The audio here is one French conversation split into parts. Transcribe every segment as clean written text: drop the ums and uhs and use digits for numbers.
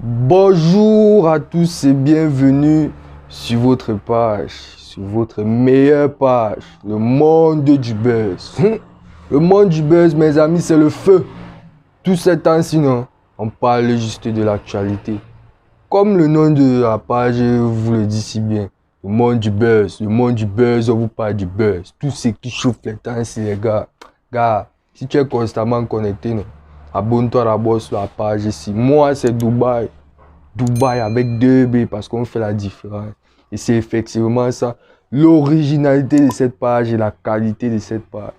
Bonjour à tous et bienvenue sur votre page, sur votre meilleure page, le monde du buzz. Le monde du buzz, mes amis, c'est le feu. Tout ce temps, sinon, on parle juste de l'actualité. Comme le nom de la page vous le dit si bien, le monde du buzz, on vous parle du buzz. Tout ce qui chauffe les temps, c'est les gars. Gars, si tu es constamment connecté, non, abonne-toi d'abord sur la page ici. Moi, c'est Dubaï. Dubaï avec 2B parce qu'on fait la différence. Et c'est effectivement ça, l'originalité de cette page et la qualité de cette page.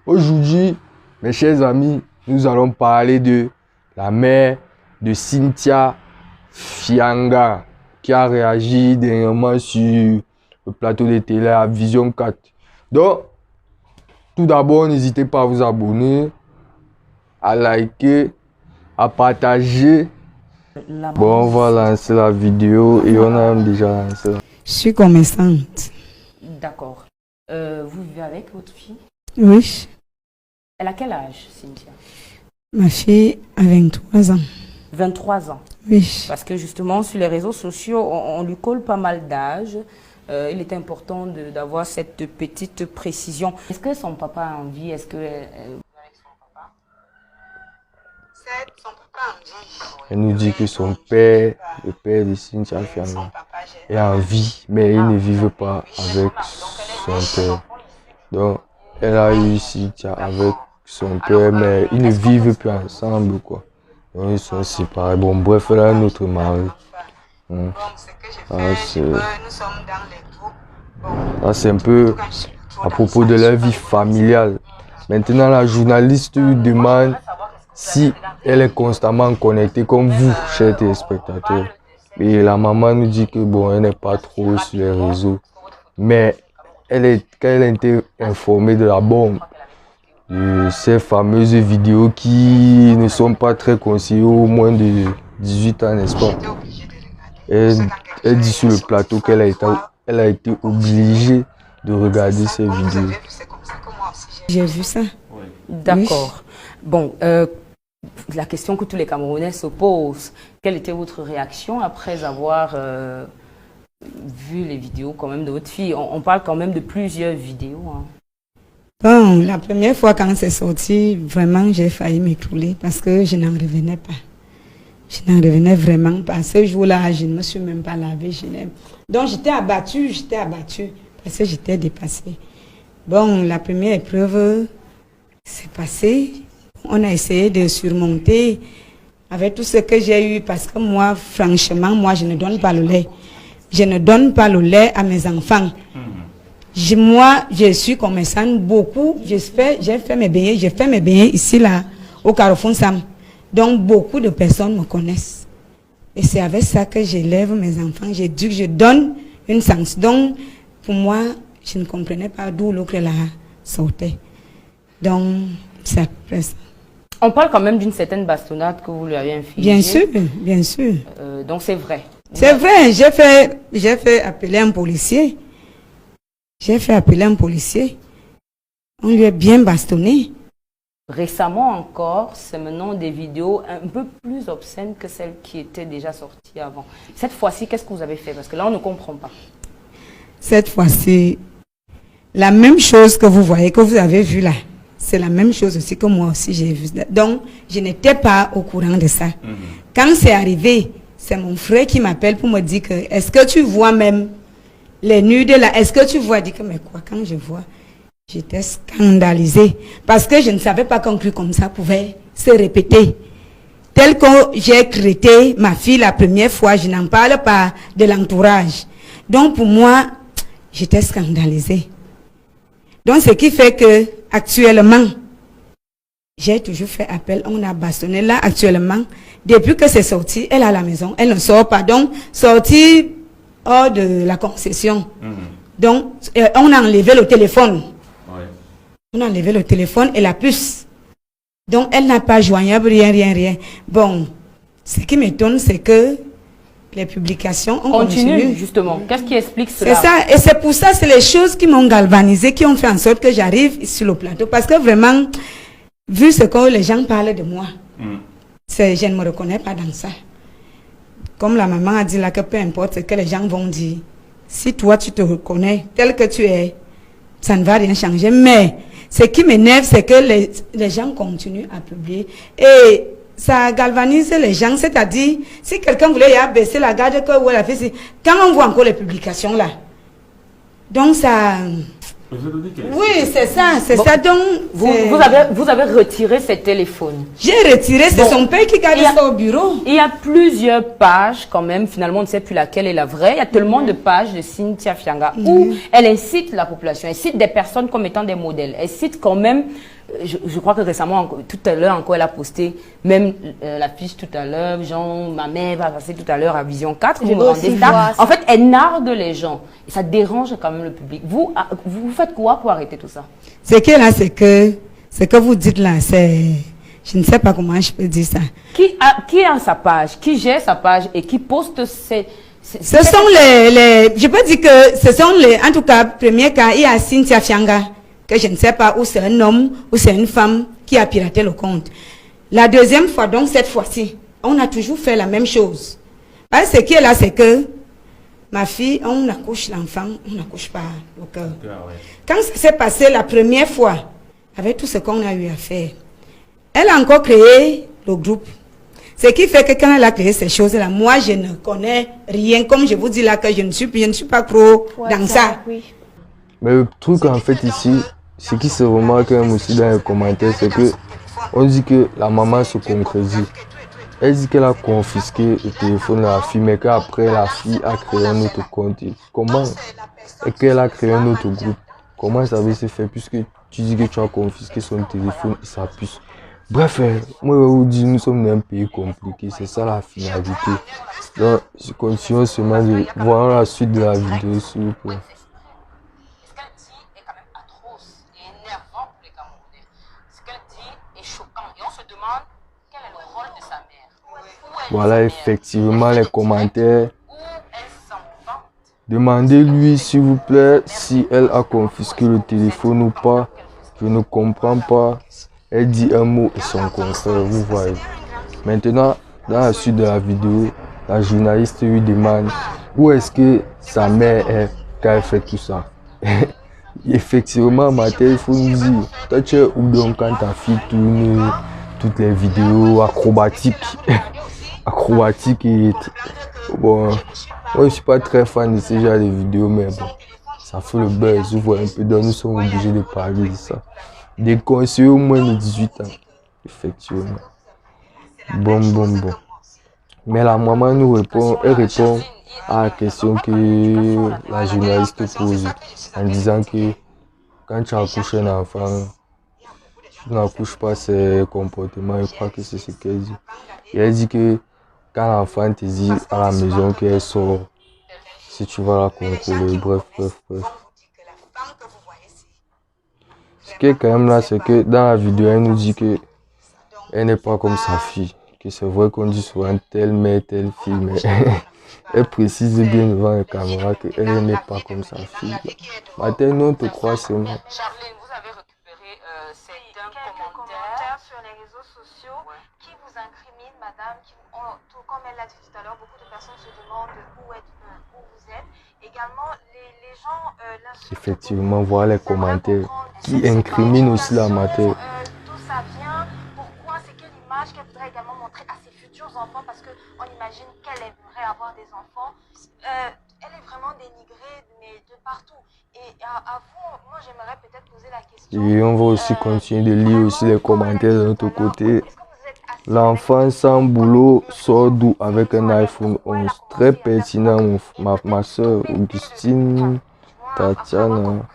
Aujourd'hui, mes chers amis, nous allons parler de la mère de Cynthia Fianga qui a réagi dernièrement sur le plateau de télé à Vision 4. Donc, tout d'abord, n'hésitez pas à vous abonner, à liker, à partager. Bon, on va lancer la vidéo et on a déjà lancé. Je suis commerçante. D'accord. Vous vivez avec votre fille? Oui. Elle a quel âge, Cynthia? Ma fille a 23 ans. 23 ans. Oui. Parce que justement, sur les réseaux sociaux, on lui colle pas mal d'âge. Il est important d'avoir cette petite précision. Est-ce que son papa a envie? Est-ce que... avec son papa? Son papa a envie. Elle nous dit que son père, le père de Cynthia Fianga, est en vie, mais il ne vit pas avec son père. Donc, elle a eu Cynthia avec son père, mais ils ne vivent plus ensemble, quoi. Donc, ils sont séparés. Bon, bref, elle a un autre mari. C'est un peu à propos de leur vie familiale. Maintenant, la journaliste lui demande si elle est constamment connectée comme vous, chers téléspectateurs. Et la maman nous dit que bon, elle n'est pas trop sur les réseaux. Mais quand elle a été informée de la bombe, de ces fameuses vidéos qui ne sont pas très conseillées aux moins de 18 ans, n'est-ce pas? Elle dit sur le plateau qu'elle a été obligée de regarder ces vidéos. J'ai vu ça. D'accord. Oui. Bon, la question que tous les Camerounais se posent, quelle était votre réaction après avoir vu les vidéos quand même de votre fille? On parle quand même de plusieurs vidéos. Hein. Bon, la première fois quand c'est sorti, vraiment j'ai failli m'écrouler parce que je n'en revenais pas. Je n'en revenais vraiment pas. Ce jour-là, je ne me suis même pas lavée. Donc j'étais abattue parce que j'étais dépassée. Bon, la première épreuve s'est passée. On a essayé de surmonter avec tout ce que j'ai eu parce que moi, franchement, je ne donne pas le lait. Je ne donne pas le lait à mes enfants. Moi, je suis commerçante beaucoup. J'ai fait mes beignets ici, là, au Carrefour Sam. Donc, beaucoup de personnes me connaissent. Et c'est avec ça que j'élève mes enfants. J'ai dit que je donne une chance. Donc, pour moi, je ne comprenais pas d'où l'autre la sortait. Donc, c'est après ça. On parle quand même d'une certaine bastonnade que vous lui avez infligée. Bien sûr, bien sûr. Donc, c'est vrai. C'est vrai, j'ai fait appeler un policier. On lui a bien bastonné. Récemment encore, c'est maintenant des vidéos un peu plus obscènes que celles qui étaient déjà sorties avant. Cette fois-ci, qu'est-ce que vous avez fait? Parce que là, on ne comprend pas. Cette fois-ci, la même chose que vous voyez, que vous avez vu là, c'est la même chose aussi que moi aussi j'ai vu. Donc, je n'étais pas au courant de ça. Quand c'est arrivé, c'est mon frère qui m'appelle pour me dire que, est-ce que tu vois même les nudes là? Est-ce que tu vois? Je dis que, mais quoi, quand je vois, j'étais scandalisée. Parce que je ne savais pas qu'un truc comme ça pouvait se répéter. Tel que j'ai traité ma fille la première fois, je n'en parle pas de l'entourage. Donc pour moi, j'étais scandalisée. Donc ce qui fait que actuellement, j'ai toujours fait appel, on a bastonné là actuellement. Depuis que c'est sorti, elle est à la maison, elle ne sort pas. Donc sortie hors de la concession. Donc on a enlevé le téléphone. On a enlevé le téléphone et la puce. Donc, elle n'a pas joignable, rien. Bon, ce qui m'étonne, c'est que les publications ont continué. Justement. Qu'est-ce qui explique cela? C'est ça. Et c'est pour ça, c'est les choses qui m'ont galvanisé, qui ont fait en sorte que j'arrive sur le plateau. Parce que vraiment, vu ce que les gens parlent de moi, je ne me reconnais pas dans ça. comme la maman a dit là, que peu importe ce que les gens vont dire, si toi tu te reconnais tel que tu es, ça ne va rien changer. Mais ce qui m'énerve, c'est que les gens continuent à publier. Et ça galvanise les gens. C'est-à-dire, si quelqu'un voulait y abaisser la garde, que ouais, la fille, quand on voit encore les publications là, donc ça... Oui, c'est ça, c'est ça. Donc, vous avez retiré ces téléphones. J'ai retiré, c'est son père qui garde ça au bureau. Il y a plusieurs pages quand même, finalement on ne sait plus laquelle est la vraie. Il y a tellement de pages de Cynthia Fianga où elle incite la population, elle cite des personnes comme étant des modèles. Elle cite quand même, je crois que récemment, tout à l'heure encore, elle a posté même la fiche tout à l'heure, genre ma mère va passer tout à l'heure à Vision 4. Vous me rendez ça. En fait, elle nargue les gens. Et ça dérange quand même le public. Vous faites quoi pour arrêter tout ça? Ce qui est là, c'est que ce que vous dites là, c'est... Je ne sais pas comment je peux dire ça. Qui a sa page, qui gère sa page et qui poste ces... Ce sont les... Je peux dire que ce sont les... En tout cas, premier cas, il y a Cynthia Fianga, que je ne sais pas où c'est un homme ou c'est une femme qui a piraté le compte. La deuxième fois, donc cette fois-ci, on a toujours fait la même chose. Parce que ce qui est là, c'est que ma fille, on accouche l'enfant, on n'accouche pas au cœur. Quand ça s'est passé la première fois, avec tout ce qu'on a eu à faire, elle a encore créé le groupe. Ce qui fait que quand elle a créé ces choses-là, moi, je ne connais rien. Comme je vous dis là, que je ne suis pas trop dans ça. Oui. Mais le truc, en fait, ici, ce qui se remarque aussi dans les commentaires, c'est que on dit que la maman se concrétise. Elle dit qu'elle a confisqué le téléphone de la fille, mais qu'après, la fille a créé un autre compte. Comment? Et qu'elle a créé un autre groupe. Comment ça va se faire, puisque tu dis que tu as confisqué son téléphone et sa puce. Bref, moi je vous dis, nous sommes dans un pays compliqué, c'est ça la finalité. Donc, je continue seulement de voir la suite de la vidéo, s'il vous plaît. Ce qu'elle dit est quand même atroce et énervant pour les Camerounais. Ce qu'elle dit est choquant et on se demande quel est le rôle de sa mère. Voilà effectivement les commentaires. Demandez-lui s'il vous plaît si elle a confisqué le téléphone ou pas. Je ne comprends pas. Elle dit un mot et son contraire, vous voyez. Maintenant, dans la suite de la vidéo, la journaliste lui demande où est-ce que sa mère est quand elle fait tout ça. Effectivement, Mathé, il faut nous dire, toi tu es où donc quand ta fille tourne toutes les vidéos acrobatiques. Acrobatiques et... Bon, moi je suis pas très fan de ce genre de vidéos, mais bon, ça fait le buzz, vous voyez un peu, donc nous sommes obligés de parler de ça. Des conseils au moins de 18 ans, effectivement. Bon. Mais la maman nous répond, elle répond à la question que la journaliste pose en disant que quand tu accouches un enfant, tu n'accouches pas ses comportements, je crois que c'est ce qu'elle dit. Et elle dit que quand l'enfant te dit à la maison qu'elle sort, si tu vas la contrôler, bref. Ce qui est quand même là, c'est que dans la vidéo, elle nous dit que elle n'est pas comme sa fille. Que c'est vrai qu'on dit souvent telle mère, telle fille, mais elle précise bien devant la caméra qu'elle n'est pas comme sa fille. Mathé, non, te crois seulement. Charline, vous avez récupéré certains commentaires sur les réseaux sociaux qui vous incriminent, madame, comme elle l'a dit tout à l'heure, beaucoup de personnes se demandent où vous êtes. Également, les gens l'insultent. Effectivement, voilà les commentaires qui incriminent aussi la Mathé. D'où ça vient, pourquoi, c'est quelle image qu'elle voudrait également montrer à ses futurs enfants, parce qu'on imagine qu'elle aimerait avoir des enfants. Elle est vraiment dénigrée, mais de partout. Et à vous, moi j'aimerais peut-être poser la question. Et on va aussi continuer de lire aussi les commentaires de notre côté. L'enfant sans boulot sort d'où avec un iPhone 11. Très pertinent, ma soeur Augustine, Tatiana.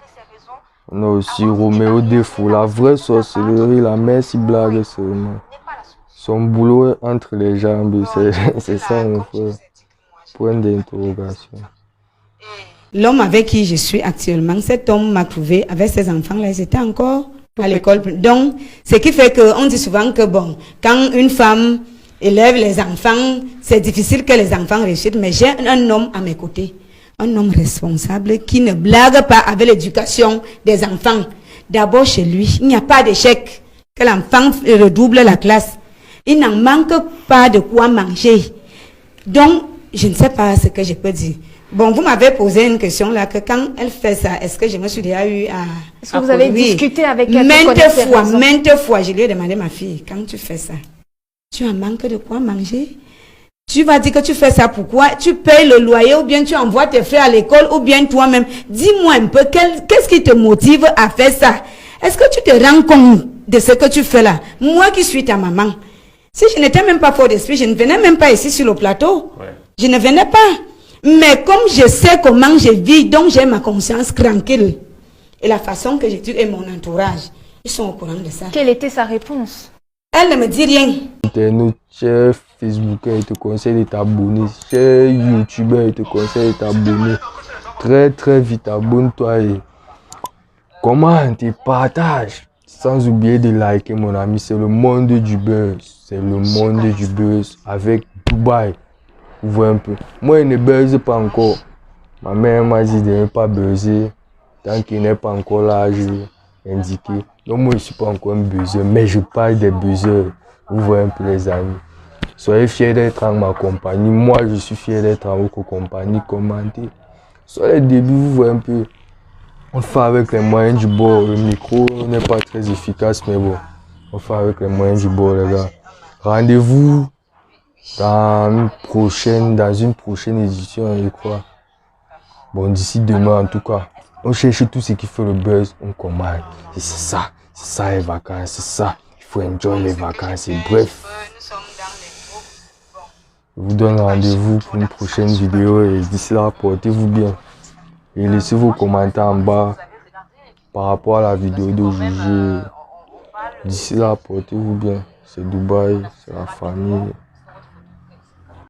On a aussi Roméo Défaut, la vraie sorcellerie, la mère si blague seulement. Son boulot est entre les jambes, c'est ça mon frère. Point d'interrogation. L'homme avec qui je suis actuellement, cet homme m'a trouvé avec ses enfants-là, ils étaient encore à l'école. Donc, ce qui fait qu'on dit souvent que bon, quand une femme élève les enfants, c'est difficile que les enfants réussissent, mais j'ai un homme à mes côtés. Un homme responsable qui ne blague pas avec l'éducation des enfants. D'abord chez lui, il n'y a pas d'échec. Que l'enfant redouble la classe. Il n'en manque pas de quoi manger. Donc, je ne sais pas ce que je peux dire. Bon, vous m'avez posé une question là, que quand elle fait ça, est-ce que je me suis déjà eu à... Est-ce que vous avez discuté avec elle? Maintes fois, je lui ai demandé, ma fille, quand tu fais ça, tu en manques de quoi manger? Tu vas dire que tu fais ça pourquoi? Tu payes le loyer ou bien tu envoies tes frères à l'école ou bien toi-même. Dis-moi un peu, qu'est-ce qui te motive à faire ça? Est-ce que tu te rends compte de ce que tu fais là? Moi qui suis ta maman, si je n'étais même pas fort d'esprit, je ne venais même pas ici sur le plateau. Ouais. Je ne venais pas. Mais comme je sais comment je vis, donc j'ai ma conscience tranquille. Et la façon que je tue et mon entourage, ils sont au courant de ça. Quelle était sa réponse? Elle ne me dit rien. Internet, cher Facebooker, il te conseille de t'abonner. Cher YouTuber, il te conseille de t'abonner. Très très vite, abonne-toi et commente et partage. Sans oublier de liker, mon ami. C'est le monde du buzz. C'est le monde du buzz avec Dubaï. Vous voyez un peu. Moi, je ne buzz pas encore. Ma mère m'a dit de ne pas buzzer tant qu'il n'est pas encore l'âge indiqué. Donc moi, je ne suis pas encore un buzzer, mais je parle des buzzers. Vous voyez un peu les amis. Soyez fiers d'être en ma compagnie. Moi, je suis fier d'être en votre compagnie. Commentez. Sur les débuts, vous voyez un peu. On fait avec les moyens du bord. Le micro n'est pas très efficace, mais bon. On fait avec les moyens du bord, les gars. Rendez-vous dans une prochaine édition, je crois. Bon, d'ici demain, en tout cas. On cherche tout ce qui fait le buzz, on commande. Et c'est ça les vacances, c'est ça. Il faut enjoy les vacances et bref. Je vous donne rendez-vous pour une prochaine vidéo et d'ici là, portez-vous bien. Et laissez vos commentaires en bas par rapport à la vidéo d'aujourd'hui. D'ici là, portez-vous bien. C'est Dubaï, c'est la famille.